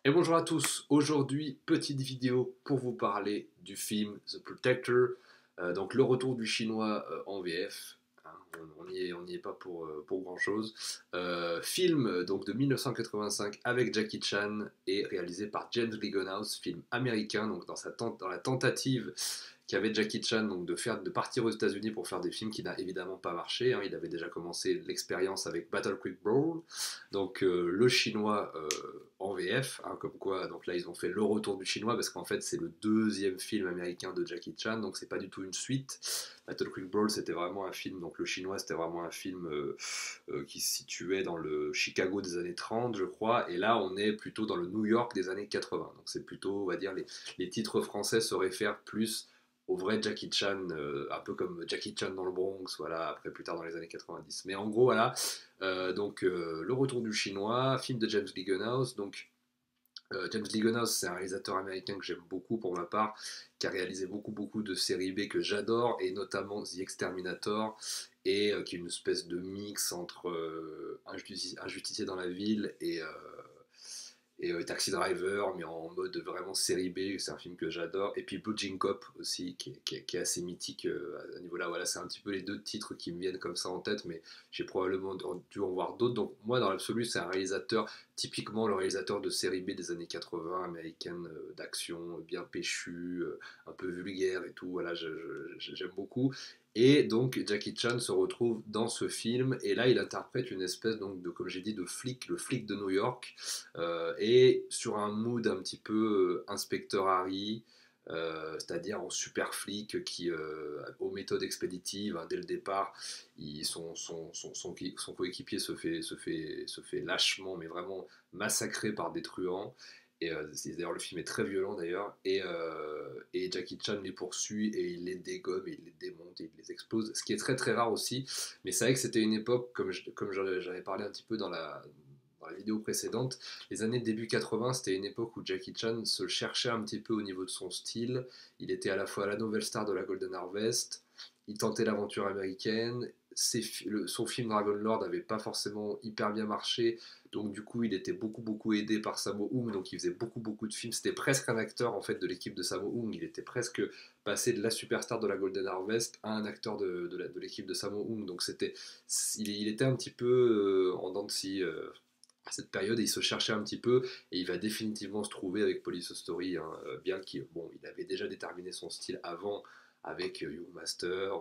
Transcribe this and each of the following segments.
Et bonjour à tous, aujourd'hui petite vidéo pour vous parler du film The Protector, donc le retour du chinois en VF. Hein, on n'y est pas pour grand chose. Film donc de 1985 avec Jackie Chan et réalisé par James Ligonhouse, film américain, donc dans la tentative qu'avait Jackie Chan donc de partir aux États-Unis pour faire des films qui n'a évidemment pas marché. Hein. Il avait déjà commencé l'expérience avec Battle Creek Brawl, donc le chinois en VF, hein, comme quoi donc là ils ont fait le retour du chinois parce qu'en fait c'est le deuxième film américain de Jackie Chan, donc c'est pas du tout une suite. Battle Creek Brawl c'était vraiment un film, donc le chinois c'était vraiment un film qui se situait dans le Chicago des années 30 je crois, et là on est plutôt dans le New York des années 80, donc c'est plutôt on va dire les titres français se réfèrent plus au vrai Jackie Chan, un peu comme Jackie Chan dans le Bronx, voilà, après plus tard dans les années 90. Mais en gros, voilà, le retour du chinois, film de James Ligonhouse. Donc James Ligonhouse, c'est un réalisateur américain que j'aime beaucoup pour ma part, qui a réalisé beaucoup de séries B que j'adore, et notamment The Exterminator, et qui est une espèce de mix entre un justicier dans la ville et Taxi Driver, mais en mode vraiment série B, c'est un film que j'adore. Et puis Blue Jean Cop aussi, qui est assez mythique à ce niveau-là. Voilà, c'est un petit peu les deux titres qui me viennent comme ça en tête, mais j'ai probablement dû en voir d'autres. Donc moi, dans l'absolu, c'est un réalisateur, typiquement le réalisateur de série B des années 80, américaine, d'action, bien péchu, un peu vulgaire et tout. Voilà, j'aime beaucoup. Et donc Jackie Chan se retrouve dans ce film, et là il interprète une espèce donc de, comme j'ai dit, de flic, le flic de New York, et sur un mood un petit peu inspecteur Harry, c'est-à-dire en super flic qui, aux méthodes expéditives, hein, dès le départ, son coéquipier se fait lâchement, mais vraiment massacré par des truands. Et d'ailleurs, le film est très violent d'ailleurs. Et Jackie Chan les poursuit et il les dégomme, et il les démonte, et il les explose. Ce qui est très rare aussi. Mais c'est vrai que c'était une époque, comme j'avais parlé un petit peu dans la vidéo précédente, les années début 80, c'était une époque où Jackie Chan se cherchait un petit peu au niveau de son style. Il était à la fois la nouvelle star de la Golden Harvest, il tentait l'aventure américaine. Son film Dragon Lord n'avait pas forcément hyper bien marché, donc du coup il était beaucoup aidé par Sammo Hung, donc il faisait beaucoup de films. C'était presque un acteur en fait de l'équipe de Sammo Hung. Il était presque passé de la superstar de la Golden Harvest à un acteur de l'équipe de Sammo Hung. Donc il était un petit peu en dents de scie à cette période, et il se cherchait un petit peu, et il va définitivement se trouver avec Police Story, hein, bien qu'il bon, il avait déjà déterminé son style avant avec Young Master,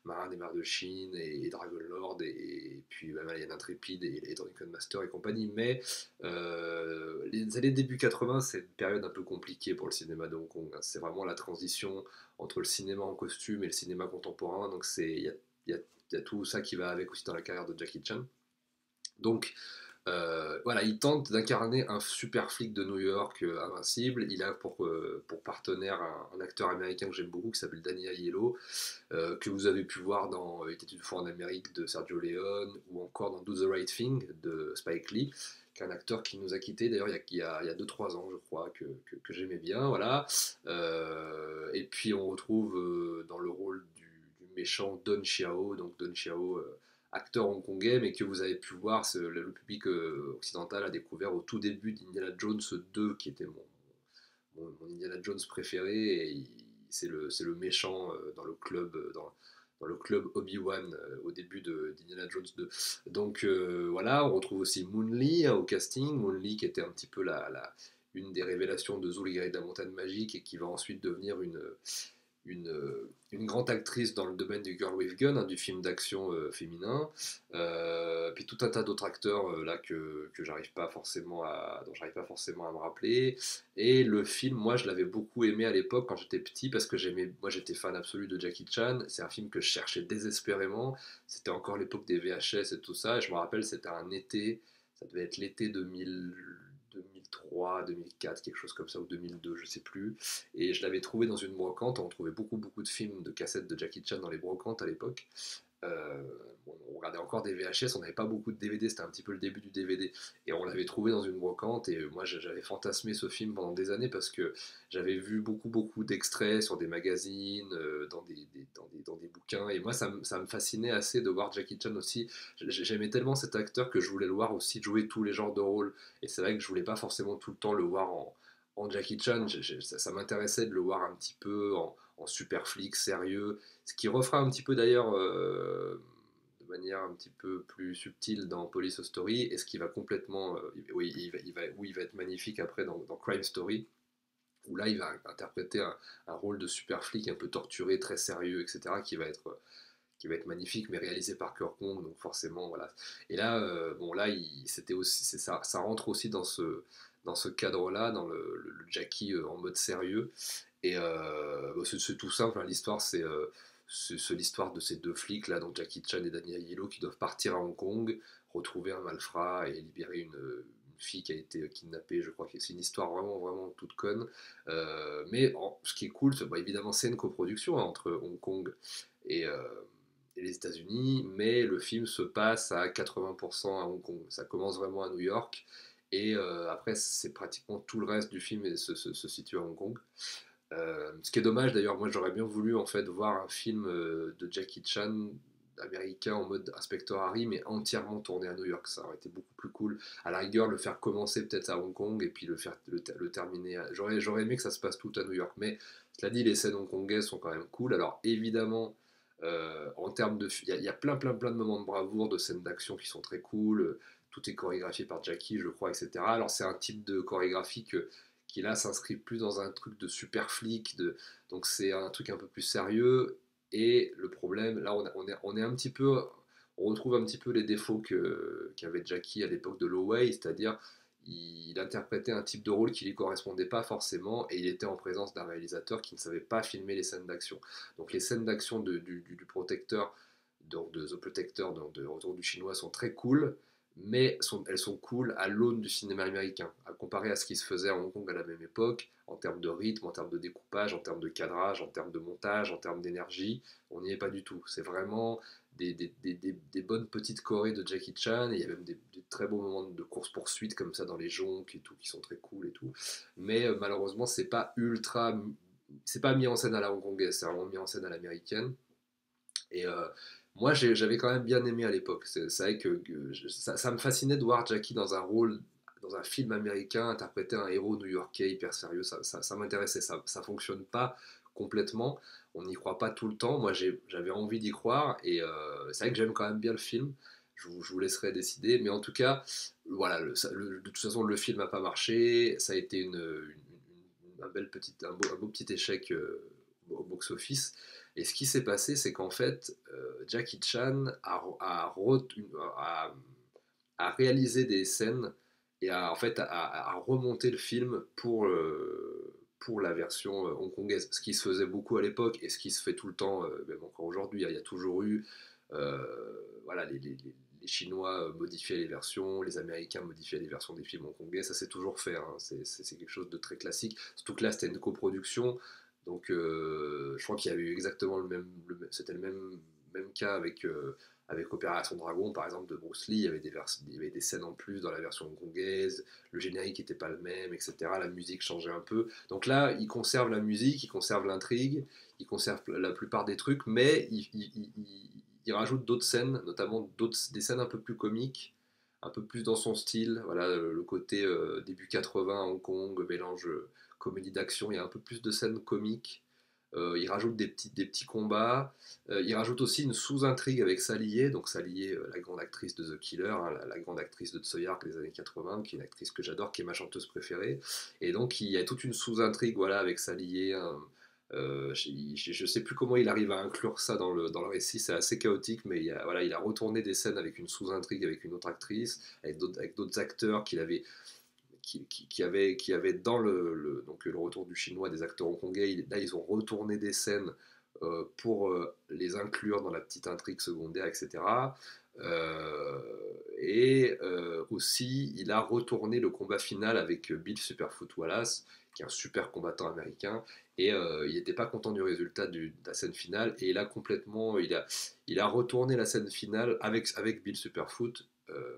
Marin des Mers de Chine et Dragon Lord, et puis bah, Alien Intrépide et Drunken Master et compagnie. Mais les années début 80, c'est une période un peu compliquée pour le cinéma de Hong Kong, hein. C'est vraiment la transition entre le cinéma en costume et le cinéma contemporain, donc il y a, il y a tout ça qui va avec aussi dans la carrière de Jackie Chan. Donc voilà, il tente d'incarner un super flic de New York invincible. Il a pour partenaire un acteur américain que j'aime beaucoup qui s'appelle Daniel Aiello, que vous avez pu voir dans Il était une fois en Amérique de Sergio Leone, ou encore dans Do the Right Thing de Spike Lee, qui est un acteur qui nous a quittés d'ailleurs il y a 2-3 ans, je crois, que j'aimais bien. Voilà. Et puis on retrouve dans le rôle du méchant Don Chiao, donc Don Chiao, acteur hongkongais, mais que vous avez pu voir, le public occidental a découvert au tout début d'Indiana Jones 2, qui était mon Indiana Jones préféré, et c'est le méchant dans le club, dans le club Obi-Wan au début d'Indiana Jones 2. Donc voilà, on retrouve aussi Moon Lee au casting. Moon Lee qui était un petit peu une des révélations de Zhou, le guerrier de la montagne magique, et qui va ensuite devenir une grande actrice dans le domaine du Girl with Gun, hein, du film d'action féminin. Puis tout un tas d'autres acteurs là que dont j'arrive pas forcément à me rappeler. Et le film, moi, je l'avais beaucoup aimé à l'époque quand j'étais petit, parce que moi, j'étais fan absolu de Jackie Chan. C'est un film que je cherchais désespérément. C'était encore l'époque des VHS et tout ça. Et je me rappelle, c'était un été, ça devait être l'été 2003, 2004, quelque chose comme ça, ou 2002, je sais plus. Et je l'avais trouvé dans une brocante. On trouvait beaucoup de films de cassettes de Jackie Chan dans les brocantes à l'époque. Euh, bon, on regardait encore des VHS, on n'avait pas beaucoup de DVD, c'était un petit peu le début du DVD, et on l'avait trouvé dans une brocante, et moi j'avais fantasmé ce film pendant des années parce que j'avais vu beaucoup d'extraits sur des magazines, dans des bouquins, et moi ça me fascinait assez de voir Jackie Chan aussi. J'aimais tellement cet acteur que je voulais le voir aussi jouer tous les genres de rôles, et c'est vrai que je voulais pas forcément tout le temps le voir en Jackie Chan. Ça m'intéressait de le voir un petit peu en super flic, sérieux, ce qui refera un petit peu d'ailleurs de manière un petit peu plus subtile dans Police Story, et ce qui va complètement, oui, où il va être magnifique après dans Crime Story, où là il va interpréter un rôle de super flic un peu torturé, très sérieux, etc., qui va être magnifique, mais réalisé par Kirk Kong, donc forcément, voilà. Et là, bon, là, c'était aussi, ça, ça rentre aussi dans ce cadre-là, dans le Jackie en mode sérieux. Et bon, c'est tout simple, hein, l'histoire, c'est l'histoire de ces deux flics, là, donc Jackie Chan et Daniel Aiello, qui doivent partir à Hong Kong, retrouver un malfrat et libérer une fille qui a été kidnappée. Je crois que c'est une histoire vraiment toute conne. Ce qui est cool, c'est, bon, évidemment, c'est une coproduction, hein, entre Hong Kong et, euh, et les États-Unis, mais le film se passe à 80% à Hong Kong. Ça commence vraiment à New York, et après, c'est pratiquement tout le reste du film se situe à Hong Kong. Ce qui est dommage d'ailleurs, moi j'aurais bien voulu en fait voir un film de Jackie Chan américain en mode Inspector Harry, mais entièrement tourné à New York. Ça aurait été beaucoup plus cool. À la rigueur, le faire commencer peut-être à Hong Kong et puis le terminer. J'aurais aimé que ça se passe tout à New York, mais cela dit, les scènes hongkongaises sont quand même cool. Alors évidemment, en termes de, il y a plein de moments de bravoure, de scènes d'action qui sont très cool. Tout est chorégraphié par Jackie, je crois, etc. Alors c'est un type de chorégraphie qui là s'inscrit plus dans un truc de super flic, donc c'est un truc un peu plus sérieux. Et le problème, là on est un petit peu, on retrouve un petit peu les défauts qu'avait Jackie à l'époque de Lowey, c'est-à-dire il interprétait un type de rôle qui lui correspondait pas forcément, et il était en présence d'un réalisateur qui ne savait pas filmer les scènes d'action. Donc les scènes d'action du Protecteur, donc de The Protector, donc de Retour du Chinois, sont très cool, mais elles sont cool à l'aune du cinéma américain, à comparer à ce qui se faisait à Hong Kong à la même époque, en termes de rythme, en termes de découpage, en termes de cadrage, en termes de montage, en termes d'énergie. On n'y est pas du tout. C'est vraiment des bonnes petites chorés de Jackie Chan, et il y a même des très beaux moments de course-poursuite comme ça dans les jonques et tout, qui sont très cool et tout. Mais malheureusement, c'est pas mis en scène à la hongkongaise, c'est vraiment mis en scène à l'américaine. Et moi, j'avais quand même bien aimé à l'époque. C'est vrai ça me fascinait de voir Jackie dans un rôle, dans un film américain, interpréter un héros new-yorkais hyper sérieux. Ça m'intéressait. Ça fonctionne pas complètement. On n'y croit pas tout le temps. Moi, j'avais envie d'y croire. Et c'est vrai que j'aime quand même bien le film. Je vous laisserai décider. Mais en tout cas, voilà, de toute façon, le film n'a pas marché. Ça a été un beau petit échec au box-office. Et ce qui s'est passé, c'est qu'en fait, Jackie Chan a, a réalisé des scènes et en fait, a remonté le film pour la version hongkongaise. Ce qui se faisait beaucoup à l'époque et ce qui se fait tout le temps, même encore aujourd'hui. Il y a toujours eu, euh, voilà, les Chinois modifiaient les versions, les Américains modifiaient les versions des films hongkongais. Ça s'est toujours fait, hein. C'est quelque chose de très classique. Surtout que là, c'était une coproduction. Donc, je crois qu'il y a eu exactement c'était même cas avec Opération Dragon, par exemple, de Bruce Lee. Il y avait des scènes en plus dans la version hongkongaise, le générique n'était pas le même, etc. La musique changeait un peu. Donc là, ils conservent la musique, ils conservent l'intrigue, ils conservent la plupart des trucs, mais ils rajoutent d'autres scènes, notamment des scènes un peu plus comiques, un peu plus dans son style. Voilà, le côté début 80 à Hong Kong, mélange comédie d'action, il y a un peu plus de scènes comiques. Il rajoute des petits combats. Il rajoute aussi une sous-intrigue avec Sally, donc Sally, la grande actrice de The Killer, hein, la grande actrice de Tsoyark des années 80, qui est une actrice que j'adore, qui est ma chanteuse préférée. Et donc il y a toute une sous-intrigue, voilà, avec Sally. Hein. Je sais plus comment il arrive à inclure ça dans le récit, c'est assez chaotique, mais voilà, il a retourné des scènes avec une sous-intrigue avec une autre actrice, avec d'autres acteurs qui avait dans donc le retour du chinois des acteurs hongkongais. Là, ils ont retourné des scènes pour les inclure dans la petite intrigue secondaire, etc. Euh, et aussi, il a retourné le combat final avec Bill Superfoot Wallace, qui est un super combattant américain, et il n'était pas content du résultat de la scène finale, et il a retourné la scène finale avec Bill Superfoot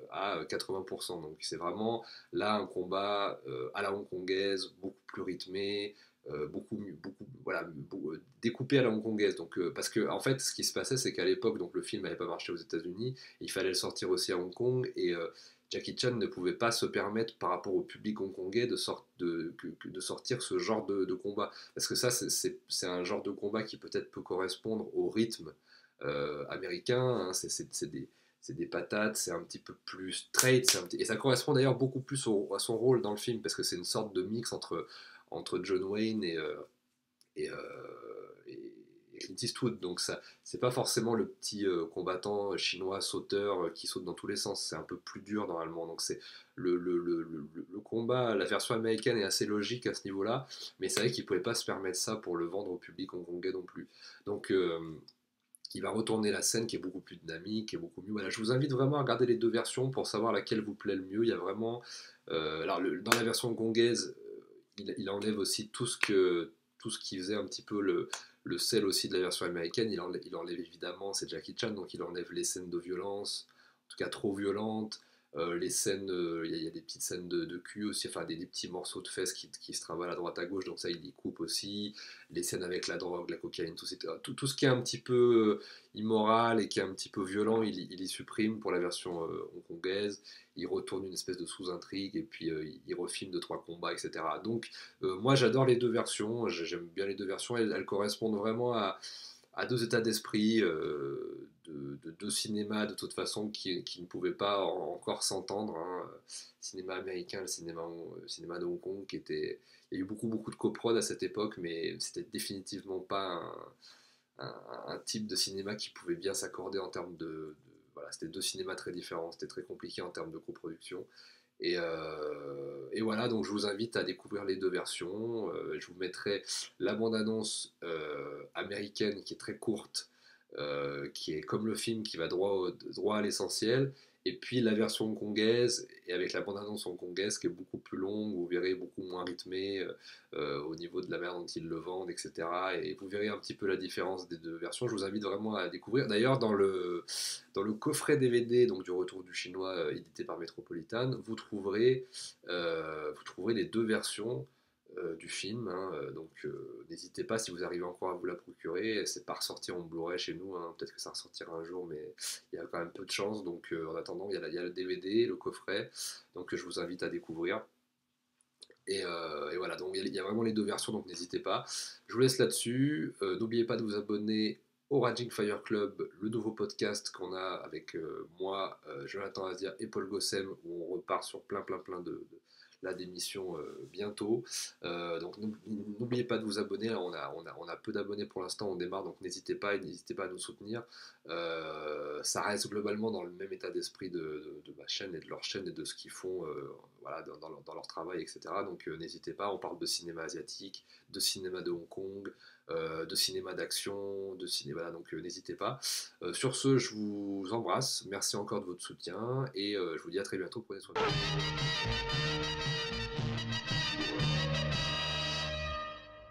à 80%. Donc c'est vraiment là un combat à la hongkongaise, beaucoup plus rythmé, voilà, découpé à la hongkongaise. Donc, parce que en fait, ce qui se passait, c'est qu'à l'époque, donc le film n'avait pas marché aux États-Unis, il fallait le sortir aussi à Hong Kong, et Jackie Chan ne pouvait pas se permettre par rapport au public hongkongais de sortir ce genre de combat, parce que ça, c'est un genre de combat qui peut-être peut correspondre au rythme américain. Hein. C'est des patates, c'est un petit peu plus straight, et ça correspond d'ailleurs beaucoup plus à son rôle dans le film, parce que c'est une sorte de mix entre John Wayne et, euh, et Clint Eastwood. Donc ça, c'est pas forcément le petit combattant chinois sauteur qui saute dans tous les sens. C'est un peu plus dur normalement. Donc c'est le combat, la version américaine est assez logique à ce niveau-là, mais c'est vrai qu'il pouvait pas se permettre ça pour le vendre au public hongkongais non plus. Donc il va retourner la scène qui est beaucoup plus dynamique et beaucoup mieux. Voilà, je vous invite vraiment à regarder les deux versions pour savoir laquelle vous plaît le mieux. Il y a vraiment, alors dans la version hongkongaise, il enlève aussi tout ce qui faisait un petit peu le sel aussi de la version américaine. Il enlève évidemment, c'est Jackie Chan, donc il enlève les scènes de violence, en tout cas trop violentes. Les scènes, il y a des petites scènes de cul aussi, enfin des petits morceaux de fesses qui se trimballent à droite à gauche, donc ça il y coupe aussi. Les scènes avec la drogue, la cocaïne, tout ce qui est un petit peu immoral et qui est un petit peu violent, il y supprime pour la version hongkongaise. Il retourne une espèce de sous-intrigue, et puis il refilme 2-3 combats, etc. Donc moi j'adore les deux versions, j'aime bien les deux versions, elles correspondent vraiment à deux états d'esprit, de deux cinémas de toute façon qui ne pouvaient pas encore s'entendre. Hein. Le cinéma américain, le cinéma de Hong Kong, il y a eu beaucoup de coprod à cette époque, mais c'était définitivement pas un type de cinéma qui pouvait bien s'accorder en termes voilà, c'était deux cinémas très différents, c'était très compliqué en termes de coproduction. Et voilà, donc je vous invite à découvrir les deux versions. Je vous mettrai la bande-annonce américaine qui est très courte, qui est comme le film qui va droit à l'essentiel, et puis la version hongkongaise, et avec la bande-annonce hongkongaise qui est beaucoup plus longue, vous verrez beaucoup moins rythmé au niveau de la manière dont ils le vendent, etc. Et vous verrez un petit peu la différence des deux versions. Je vous invite vraiment à découvrir. D'ailleurs, dans le coffret DVD donc, du Retour du Chinois édité par Metropolitan, vous trouverez les deux versions du film. Hein. Donc n'hésitez pas, si vous arrivez encore à vous la procurer. C'est pas ressorti en Blu-ray chez nous. Hein. Peut-être que ça ressortira un jour, mais il y a quand même peu de chance. Donc en attendant, il y a le DVD, le coffret. Donc je vous invite à découvrir. Et voilà, donc il y a vraiment les deux versions, donc n'hésitez pas. Je vous laisse là-dessus. N'oubliez pas de vous abonner au Raging Fire Club, le nouveau podcast qu'on a avec moi, Jonathan Azia et Paul Gossem, où on repart sur plein là, d'émissions bientôt. Donc n'oubliez pas de vous abonner. On a peu d'abonnés pour l'instant, on démarre, donc n'hésitez pas, et n'hésitez pas à nous soutenir. Ça reste globalement dans le même état d'esprit de ma chaîne et de leur chaîne et de ce qu'ils font voilà, dans leur travail, etc. Donc n'hésitez pas, on parle de cinéma asiatique, de cinéma de Hong Kong, de cinéma d'action, de cinéma, voilà, donc n'hésitez pas. Sur ce, je vous embrasse, merci encore de votre soutien, et je vous dis à très bientôt, prenez soin de vous.